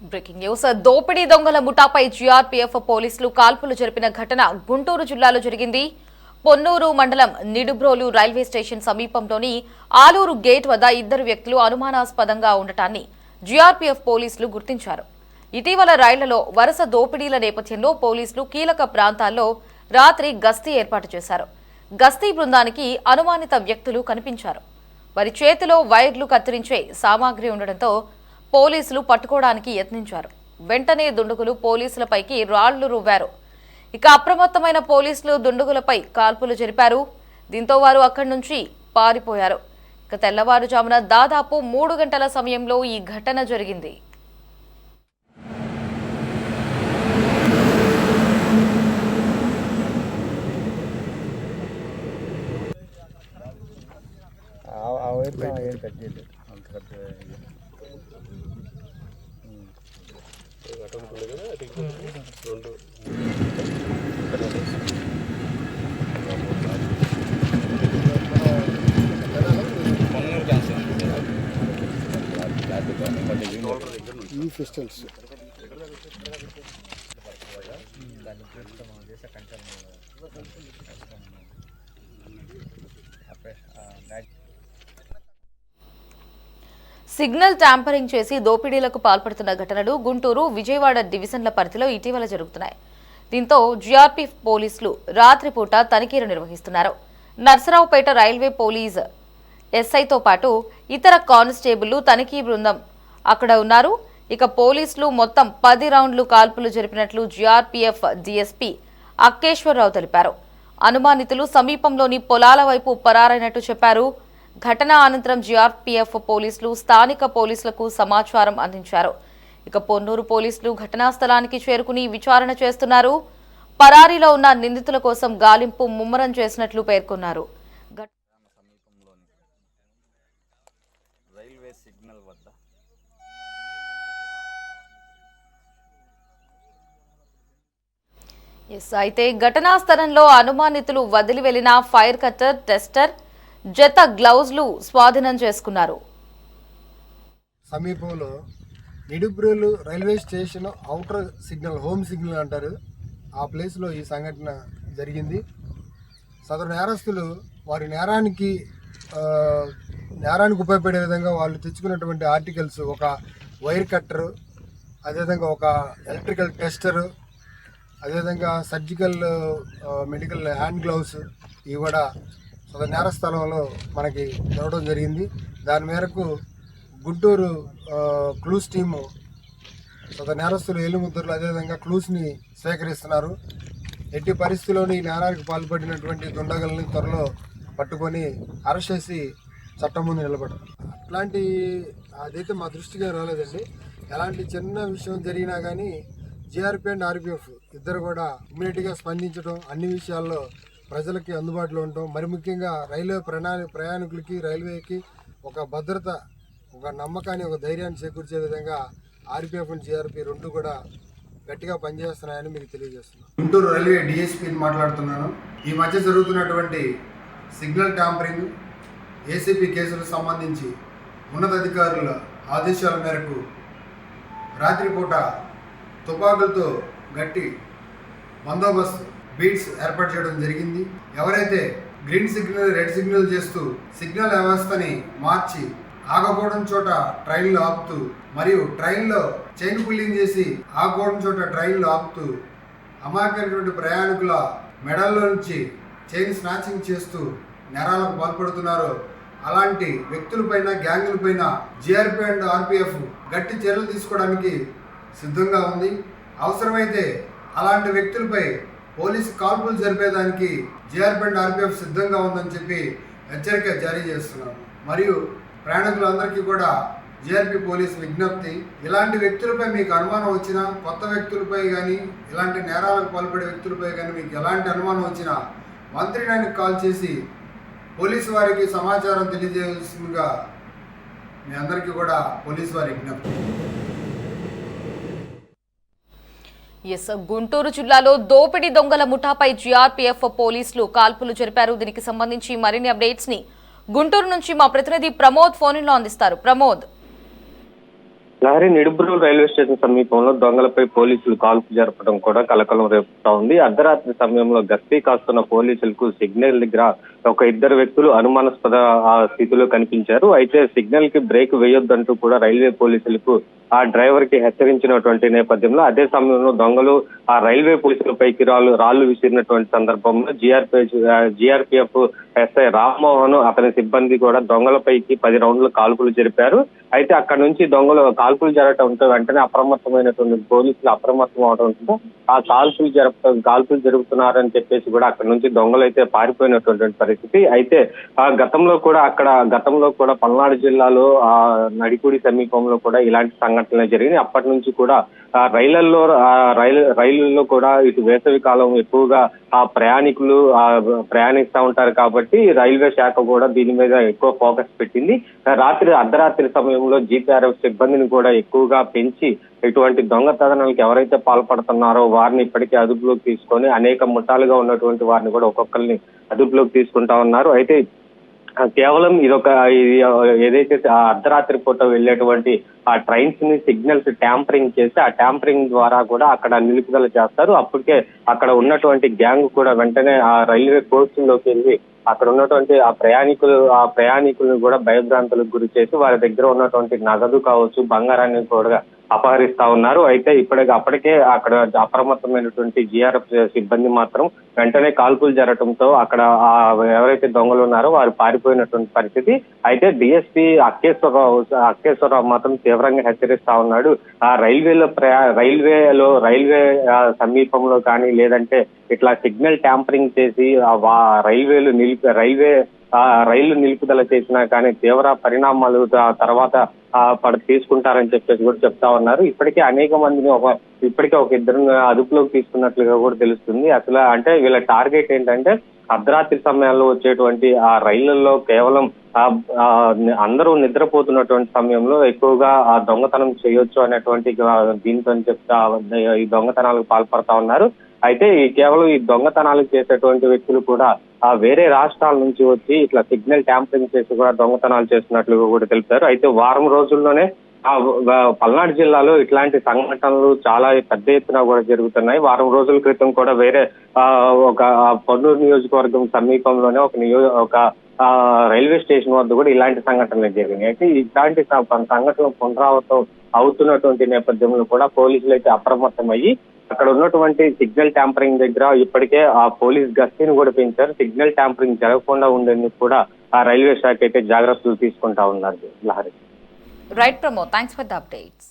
Breaking news దోపిడీ దొంగల ముఠాపై GRPF పోలీసులు కాల్పులు జరిపిన ఘటన గుంటూరు జిల్లాలో జరిగింది. పొన్నూరు మండలం నిడుబ్రోలు రైల్వే స్టేషన్ సమీపంలోని ఆలూరు గేట్ వద్ద ఇద్దరు వ్యక్తులు అనుమానాస్పదంగా ఉండటాన్ని జీఆర్పీఎఫ్ పోలీసులు గుర్తించారు. ఇటీవల రైళ్లలో వరుస దోపిడీల నేపథ్యంలో పోలీసులు కీలక ప్రాంతాల్లో రాత్రి గస్తీ ఏర్పాటు చేశారు. గస్తీ బృందానికి అనుమానిత వ్యక్తులు కనిపించారు. వారి చేతిలో వైర్లు కత్తిరించే సామాగ్రి ఉండడంతో పోలీసులు పట్టుకోవడానికి యత్నించారు. వెంటనే దుండగులు పోలీసులపైకి రాళ్లు రువ్వారు. ఇక అప్రమత్తమైన పోలీసులు దుండగులపై కాల్పులు జరిపారు. దీంతో వారు అక్కడి నుంచి పారిపోయారు. ఇక తెల్లవారుజామున దాదాపు 3 గంటల సమయంలో ఈ ఘటన జరిగింది. ఈ ఫెస్టివల్స్ సిగ్నల్ ట్యాంపరింగ్ చేసి దోపిడీలకు పాల్పడుతున్న ఘటనలు గుంటూరు, విజయవాడ డివిజన్ల పరిధిలో ఇటీవల జరుగుతున్నాయి. దీంతో జీఆర్పీ పోలీసులు రాత్రిపూట తనిఖీలు నిర్వహిస్తున్నారు. నర్సరావుపేట రైల్వే పోలీస్ ఎస్ఐతో పాటు ఇతర కానిస్టేబుళ్లు తనిఖీ బృందం అక్కడ ఉన్నారు. ఇక పోలీసులు మొత్తం 10 రౌండ్లు కాల్పులు జరిపినట్లు జీఆర్పీఎఫ్ డీఎస్పీ అక్కేశ్వరరావు తెలిపారు. అనుమానితులు సమీపంలోని పొలాల వైపు పరారైనట్టు చెప్పారు. ఘటన అనంతరం జీఆర్పీఎఫ్ పోలీసులు స్థానిక పోలీసులకు సమాచారం అందించారు. ఇక పొన్నూరు పోలీసులు ఘటనా స్థలానికి చేరుకుని విచారణ చేస్తున్నారు. పరారీలో ఉన్న నిందితుల కోసం గాలింపు ముమ్మరం చేసినట్లు పేర్కొన్నారు. అయితే ఘటనా స్థలంలో అనుమానితులు వదిలి వెళ్లిన ఫైర్ కట్టర్, టెస్టర్, జత గ్లౌజ్లు స్వాధీనం చేసుకున్నారు. సమీపంలో Nidubrolu railway station outer signal, home signal అంటారు, ఆ ప్లేస్లో ఈ సంఘటన జరిగింది. సదరు నేరస్తులు వారి నేరానికి ఉపయోగపడే విధంగా వాళ్ళు తెచ్చుకున్నటువంటి ఆర్టికల్స్ ఒక వైర్ కట్టరు, అదేవిధంగా ఒక ఎలక్ట్రికల్ టెస్టరు, అదేవిధంగా సర్జికల్ మెడికల్ హ్యాండ్ గ్లౌస్ ఇవి కూడా నేర స్థలంలో మనకి దొరకడం జరిగింది. దాని మేరకు గుంటూరు క్లూస్ టీము నేరస్తులు ఏలుముద్రలు అదేవిధంగా క్లూస్ని సేకరిస్తున్నారు. ఎట్టి పరిస్థితుల్లోని ఈ నేరానికి పాల్పడినటువంటి దుండగుల్ని త్వరలో పట్టుకొని అరెస్ట్ చేసి చట్టం ముందు నిలబడతారు. అట్లాంటి అదైతే మా దృష్టిగా రాలేదండి. ఎలాంటి చిన్న విషయం జరిగినా కానీ జీఆర్పీ అండ్ ఆర్పీఎఫ్ ఇద్దరు కూడా ఇమ్మీడియట్గా స్పందించడం, అన్ని విషయాల్లో ప్రజలకి అందుబాటులో ఉండటం, మరి ముఖ్యంగా రైల్వే ప్రయాణికులకి రైల్వేకి ఒక భద్రత, ఒక నమ్మకాన్ని, ఒక ధైర్యాన్ని చేకూర్చే విధంగా ఆర్పీఎఫ్ అండ్ జీఆర్పీ రెండు కూడా గట్టిగా పనిచేస్తున్నాయని మీకు తెలియజేస్తున్నాను. గుంటూరు రైల్వే డిఎస్పీని మాట్లాడుతున్నాను. ఈ మధ్య జరుగుతున్నటువంటి సిగ్నల్ ట్యాంపరింగ్, ఏసీపీ కేసులకు సంబంధించి ఉన్నతాధికారుల ఆదేశాల మేరకు రాత్రిపూట తుపాకులతో గట్టి బందోబస్తు బీట్స్ ఏర్పాటు చేయడం జరిగింది. ఎవరైతే గ్రీన్ సిగ్నల్, రెడ్ సిగ్నల్ చేస్తూ సిగ్నల్ వ్యవస్థని మార్చి ఆగకూడని చోట ట్రైన్లు ఆపుతూ, మరియు ట్రైన్లో చైన్ పుల్లింగ్ చేసి ఆగకూడని చోట ట్రైన్లు ఆపుతూ అమాయకమైనటువంటి ప్రయాణికుల మెడల్లో నుంచి చైన్ స్నాచింగ్ చేస్తూ నేరాలకు పాల్పడుతున్నారు. అలాంటి వ్యక్తులపైన, గ్యాంగులపైన జీఆర్పీ అండ్ ఆర్పీఎఫ్ గట్టి చర్యలు తీసుకోవడానికి సిద్ధంగా ఉంది. అవసరమైతే అలాంటి వ్యక్తులపై పోలీసు కాల్పులు జరిపేదానికి జీఆర్పీ అండ్ ఆర్పీఎఫ్ సిద్ధంగా ఉందని చెప్పి హెచ్చరిక జారీ చేస్తున్నారు. మరియు ప్రయాణికులందరికీ కూడా జీఆర్పీ పోలీసు విజ్ఞప్తి, ఇలాంటి వ్యక్తులపై మీకు అనుమానం వచ్చినా, కొత్త వ్యక్తులపై కానీ, ఇలాంటి నేరాలకు పాల్పడే వ్యక్తులపై కానీ మీకు ఎలాంటి అనుమానం వచ్చినా మంత్రినానికి కాల్ చేసి పోలీసు వారికి సమాచారం తెలియజేయాల్సిందిగా మీ అందరికీ కూడా పోలీసు వారి విజ్ఞప్తి. గుంటూరు జిల్లాలో దోపిడీ దొంగల ముఠాపై జీఆర్పీఎఫ్ పోలీసులు కాల్పులు జరిపారు. దీనికి సంబంధించి మరిన్ని అప్డేట్స్ ని గుంటూరు నుంచి మా ప్రతినిధి ప్రమోద్ ఫోన్ లో అందిస్తారు. ప్రమోద్. లహరి నిడుబ్రోలు రైల్వే స్టేషన్ సమీపంలో దొంగలపై పోలీసులు కాల్పు జరపడం కూడా కలకలం రేపుతా ఉంది. అర్ధరాత్రి సమయంలో గస్తీ కాస్తున్న పోలీసులకు సిగ్నల్ దగ్గర ఒక ఇద్దరు వ్యక్తులు అనుమానాస్పద స్థితిలో కనిపించారు. అయితే సిగ్నల్ కి బ్రేక్ వేయొద్దంటూ కూడా రైల్వే పోలీసులకు ఆ డ్రైవర్ కి హెచ్చరించినటువంటి నేపథ్యంలో అదే సమయంలో దొంగలు ఆ రైల్వే పోలీసులపైకి రాళ్లు విసిరినటువంటి సందర్భంలో జీఆర్పీఎఫ్ ఎస్ఐ రామ్మోహన్ అతని సిబ్బంది కూడా దొంగలపైకి 10 రౌండ్ల కాల్పులు జరిపారు. అయితే అక్కడ నుంచి దొంగలు కాల్పులు జరగడంతో వెంటనే అప్రమత్తమైనటువంటి పోలీసులు అప్రమత్తం అవడంతో ఆ కాల్పులు జరుగుతున్నారని చెప్పేసి కూడా అక్కడ నుంచి దొంగలు అయితే పారిపోయినటువంటి పరిస్థితి. అయితే ఆ గతంలో కూడా పల్నాడు జిల్లాలో ఆ నడికుడి సమీపంలో కూడా ఇలాంటి సంఘటనలు జరిగినాయి. అప్పటి నుంచి కూడా రైళ్లలో కూడా ఇటు వేసవి కాలం ఎక్కువగా ఆ ప్రయాణికులు ప్రయాణిస్తూ ఉంటారు కాబట్టి రైల్వే శాఖ కూడా దీని మీద ఎక్కువ ఫోకస్ పెట్టింది. అర్ధరాత్రి సమయంలో జీపీఆర్ఎఫ్ సిబ్బందిని కూడా ఎక్కువగా పెంచి ఇటువంటి దొంగతనాలకు ఎవరైతే పాల్పడుతున్నారో వారిని ఇప్పటికే అదుపులోకి తీసుకొని అనేక ముఠాలుగా ఉన్నటువంటి వారిని కూడా ఒక్కొక్కరిని అదుపులోకి తీసుకుంటా ఉన్నారు. అయితే కేవలం ఏదైతే అర్ధరాత్రి పూట వెళ్ళేటువంటి ఆ ట్రైన్స్ ని సిగ్నల్స్ ట్యాంపరింగ్ చేసి ఆ ట్యాంపరింగ్ ద్వారా కూడా అక్కడ నిలుపుదల చేస్తారు. అప్పటికే అక్కడ ఉన్నటువంటి గ్యాంగ్ కూడా వెంటనే ఆ రైల్వే కోచ్లోకి వెళ్ళి అక్కడ ఉన్నటువంటి ఆ ప్రయాణికులను కూడా భయభ్రాంతులకు గురి చేసి వారి దగ్గర ఉన్నటువంటి నగదు కావచ్చు, బంగారాన్ని కూడా అపహరిస్తా ఉన్నారు. అయితే అప్పటికే అక్కడ అప్రమత్తమైనటువంటి జీఆర్ఎఫ్ సిబ్బంది మాత్రం వెంటనే కాల్పులు జరగడంతో అక్కడ ఎవరైతే దొంగలు ఉన్నారో వారు పారిపోయినటువంటి పరిస్థితి. అయితే డిఎస్పీ అక్కేశ్వరరావు మాత్రం తీవ్రంగా హెచ్చరిస్తా ఉన్నాడు. ఆ రైల్వే సమీపంలో కానీ లేదంటే ఇట్లా సిగ్నల్ ట్యాంపరింగ్ చేసి రైళ్లు నిలుపుదల చేసినా కానీ తీవ్ర పరిణామాలు తర్వాత తీసుకుంటారని చెప్పేసి కూడా చెప్తా ఉన్నారు. ఇప్పటికే అనేక మందిని ఒక ఇద్దరు అదుపులోకి తీసుకున్నట్లుగా కూడా తెలుస్తుంది. అసలు అంటే వీళ్ళ టార్గెట్ ఏంటంటే అర్ధరాత్రి సమయాల్లో వచ్చేటువంటి ఆ రైళ్లలో కేవలం అందరూ నిద్రపోతున్నటువంటి సమయంలో ఎక్కువగా ఆ దొంగతనం చేయొచ్చు అనేటువంటి దీంతో చెప్తా ఈ దొంగతనాలకు పాల్పడతా ఉన్నారు. అయితే కేవలం ఈ దొంగతనాలు చేసేటువంటి వ్యక్తులు కూడా వేరే రాష్ట్రాల నుంచి వచ్చి ఇట్లా సిగ్నల్ ట్యాంపరింగ్ చేసి కూడా దొంగతనాలు చేస్తున్నట్లు కూడా తెలిపారు. అయితే వారం రోజుల్లోనే పల్నాడు జిల్లాలో ఇట్లాంటి సంఘటనలు చాలా పెద్ద ఎత్తున కూడా జరుగుతున్నాయి. వారం రోజుల క్రితం కూడా వేరే ఒక పొన్నూరు నియోజకవర్గం సమీపంలోనే ఒక రైల్వే స్టేషన్ వద్ద కూడా ఇలాంటి సంఘటనలు జరిగినాయి. అయితే ఇలాంటి సంఘటనలు పునరావృతం అవుతున్నటువంటి నేపథ్యంలో కూడా పోలీసులు అయితే అప్రమత్తమయ్యి అక్కడ ఉన్నటువంటి సిగ్నల్ ట్యాంపరింగ్ దగ్గర ఇప్పటికే ఆ పోలీస్ గస్తీని కూడా పెంచారు. సిగ్నల్ ట్యాంపరింగ్ జరగకుండా ఉండేందుకు కూడా ఆ రైల్వే శాఖ అయితే జాగ్రత్తలు తీసుకుంటా ఉన్నారు. Lahari. Right Pramod, thanks for the updates.